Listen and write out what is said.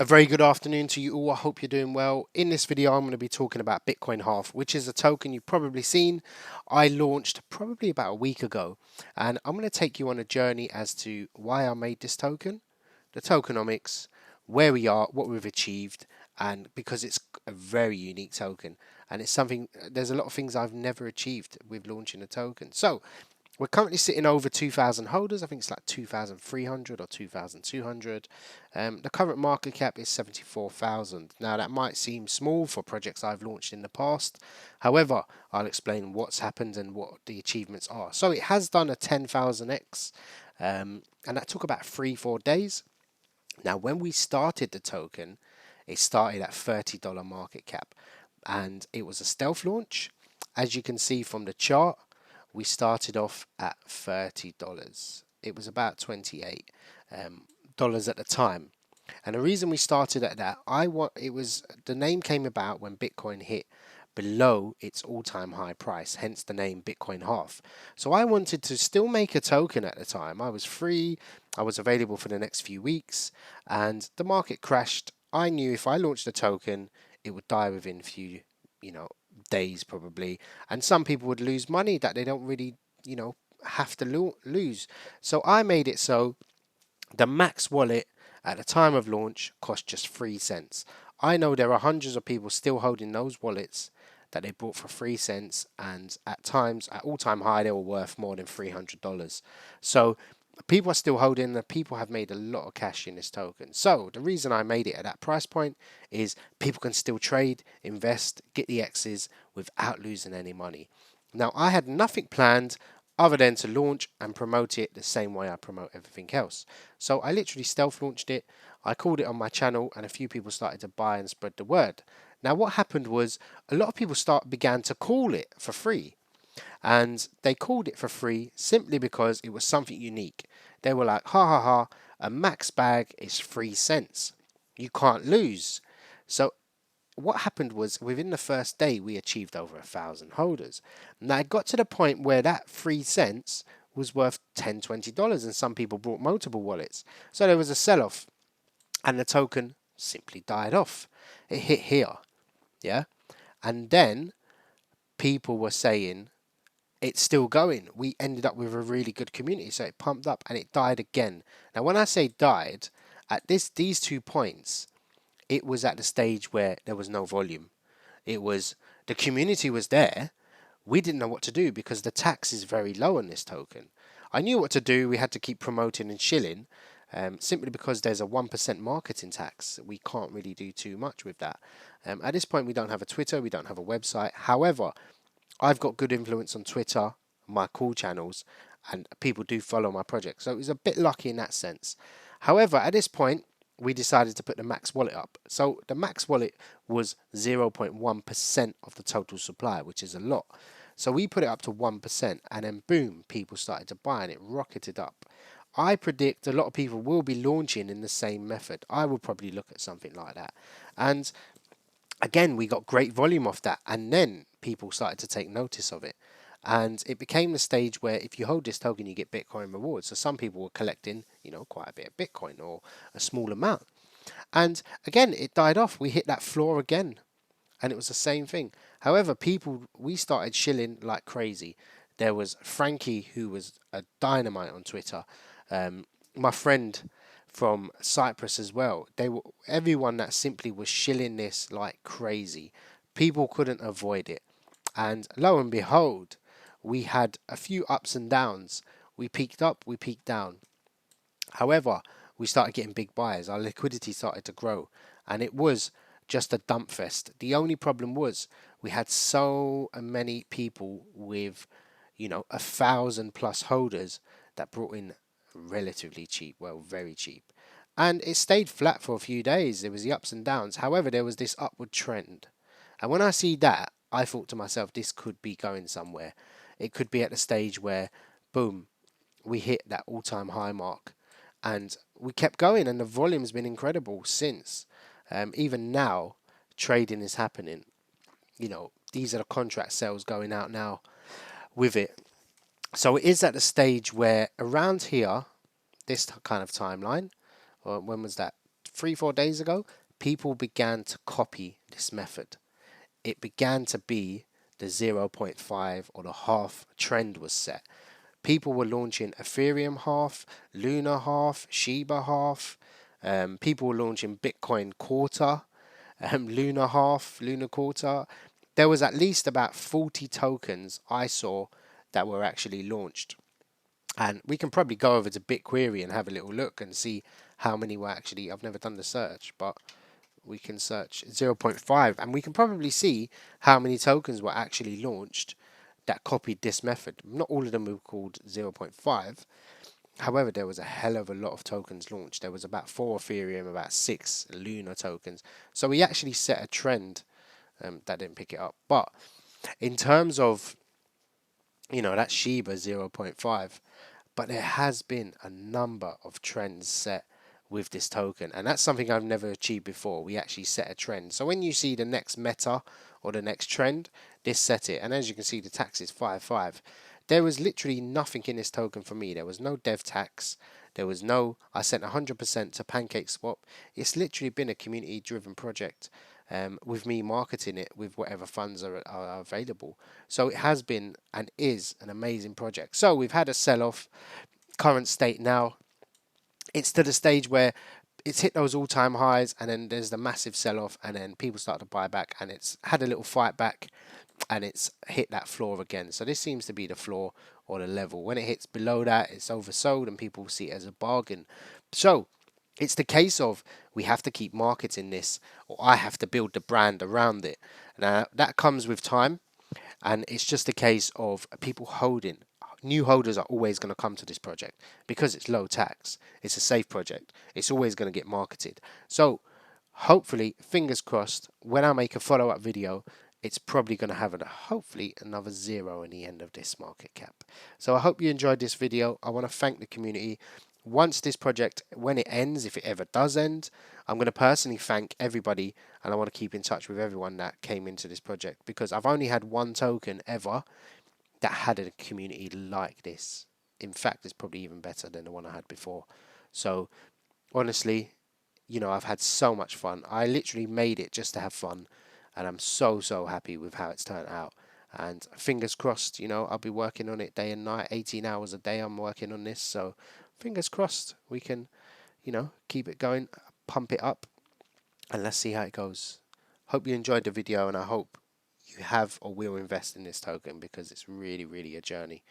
A very good afternoon to you all. I hope you're doing well. In this video, I'm going to be talking about Bitcoin Half, which is a token you've probably seen. I launched probably about a week ago, and I'm going to take you on a journey as to why I made this token, the tokenomics, where we are, what we've achieved, and because it's a very unique token, and it's something, there's a lot of things I've never achieved with launching a token. So we're currently sitting over 2,000 holders. I think it's like 2,300 or 2,200. The current market cap is 74,000. Now, that might seem small for projects I've launched in the past. However, I'll explain what's happened and what the achievements are. So it has done a 10,000x, and that took about 3-4 days. Now, when we started the token, it started at $30 market cap, and it was a stealth launch. As you can see from the chart, we started off at $30. It was about $28 dollars at the time. And the reason we started at that, the name came about when Bitcoin hit below its all-time high price, hence the name Bitcoin Half. So I wanted to still make a token at the time. I was free, I was available for the next few weeks, and the market crashed. I knew if I launched a token, it would die within a few, days probably, and some people would lose money that they don't really, have to lose. So I made it so the max wallet at the time of launch cost just 3 cents. I know there are hundreds of people still holding those wallets that they bought for 3 cents, and at times, at all-time high, they were worth more than $300. So people are still holding, and people have made a lot of cash in this token. So the reason I made it at that price point is people can still trade, invest, get the X's without losing any money. Now, I had nothing planned other than to launch and promote it the same way I promote everything else. So I literally stealth launched it. I called it on my channel, and a few people started to buy and spread the word. Now, what happened was a lot of people began to call it for free. And they called it for free simply because it was something unique. They were like, ha ha ha, a max bag is 3 cents. You can't lose. So what happened was within the first day, we achieved over 1,000 holders. Now it got to the point where that 3 cents was worth $10, $20, and some people bought multiple wallets. So there was a sell off, and the token simply died off. It hit here, yeah? And then people were saying, it's still going. We ended up with a really good community, so it pumped up and it died again. Now, when I say died, at these 2 points, it was at the stage where there was no volume. It was the community was there. We didn't know what to do because the tax is very low on this token. I knew what to do. We had to keep promoting and shilling, simply because there's a 1% marketing tax. We can't really do too much with that. At this point, we don't have a Twitter, we don't have a website. However, I've got good influence on Twitter, my cool channels, and people do follow my project. So it was a bit lucky in that sense. However, at this point, we decided to put the max wallet up. So the max wallet was 0.1% of the total supply, which is a lot. So we put it up to 1%, and then boom, people started to buy and it rocketed up. I predict a lot of people will be launching in the same method. I will probably look at something like that. And again, we got great volume off that, and then people started to take notice of it. And it became the stage where if you hold this token, you get Bitcoin rewards. So some people were collecting, quite a bit of Bitcoin or a small amount. And again, it died off. We hit that floor again, and it was the same thing. However, we started shilling like crazy. There was Frankie, who was a dynamite on Twitter. My friend from Cyprus as well. Everyone that simply was shilling this like crazy. People couldn't avoid it. And lo and behold, we had a few ups and downs. We peaked up, we peaked down. However, we started getting big buys. Our liquidity started to grow, and it was just a dump fest. The only problem was we had so many people with, 1,000+ holders that brought in relatively cheap, well, very cheap. And it stayed flat for a few days. There was the ups and downs. However, there was this upward trend. And when I see that, I thought to myself, this could be going somewhere. It could be at the stage where, boom, we hit that all-time high mark. And we kept going, and the volume's been incredible since. Even now, trading is happening. These are the contract sales going out now with it. So it is at the stage where around here, this kind of timeline, or when was that? 3-4 days ago, people began to copy this method. It began to be the zero point 0.5 or the half trend was set. People were launching Ethereum half, Luna half, Shiba half. People were launching Bitcoin quarter, Luna half, Luna quarter. There was at least about 40 tokens I saw that were actually launched. And we can probably go over to BitQuery and have a little look and see how many were actually. I've never done the search, but we can search zero point 0.5 and we can probably see how many tokens were actually launched that copied this method. Not all of them were called zero point 0.5. However, there was a hell of a lot of tokens launched. There was about 4 Ethereum, about 6 Luna tokens. So we actually set a trend that didn't pick it up. But in terms of, that Shiba zero point 0.5, but there has been a number of trends set with this token, and that's something I've never achieved before. We actually set a trend. So when you see the next meta or the next trend, this set it, and as you can see, the tax is 5.5. There was literally nothing in this token for me. There was no dev tax. There was no, I sent 100% to PancakeSwap. It's literally been a community driven project, with me marketing it with whatever funds are available. So it has been and is an amazing project. So we've had a sell off. Current state now, it's to the stage where it's hit those all-time highs, and then there's the massive sell-off, and then people start to buy back, and it's had a little fight back, and it's hit that floor again. So this seems to be the floor or the level. When it hits below that, it's oversold, and people see it as a bargain. So it's the case of we have to keep marketing this, or I have to build the brand around it. Now that comes with time, and it's just a case of people holding. New holders are always going to come to this project because it's low tax. It's a safe project. It's always going to get marketed. So hopefully, fingers crossed, when I make a follow-up video, it's probably going to have hopefully another 0 in the end of this market cap. So I hope you enjoyed this video. I want to thank the community. Once this project, when it ends, if it ever does end, I'm going to personally thank everybody, and I want to keep in touch with everyone that came into this project, because I've only had one token ever that had a community like this. In fact, it's probably even better than the one I had before. So honestly, I've had so much fun. I literally made it just to have fun, and I'm so happy with how it's turned out. And fingers crossed, I'll be working on it day and night, 18 hours a day I'm working on this. So fingers crossed we can, keep it going, pump it up, and let's see how it goes. Hope you enjoyed the video, and I hope you have or will invest in this token, because it's really a journey.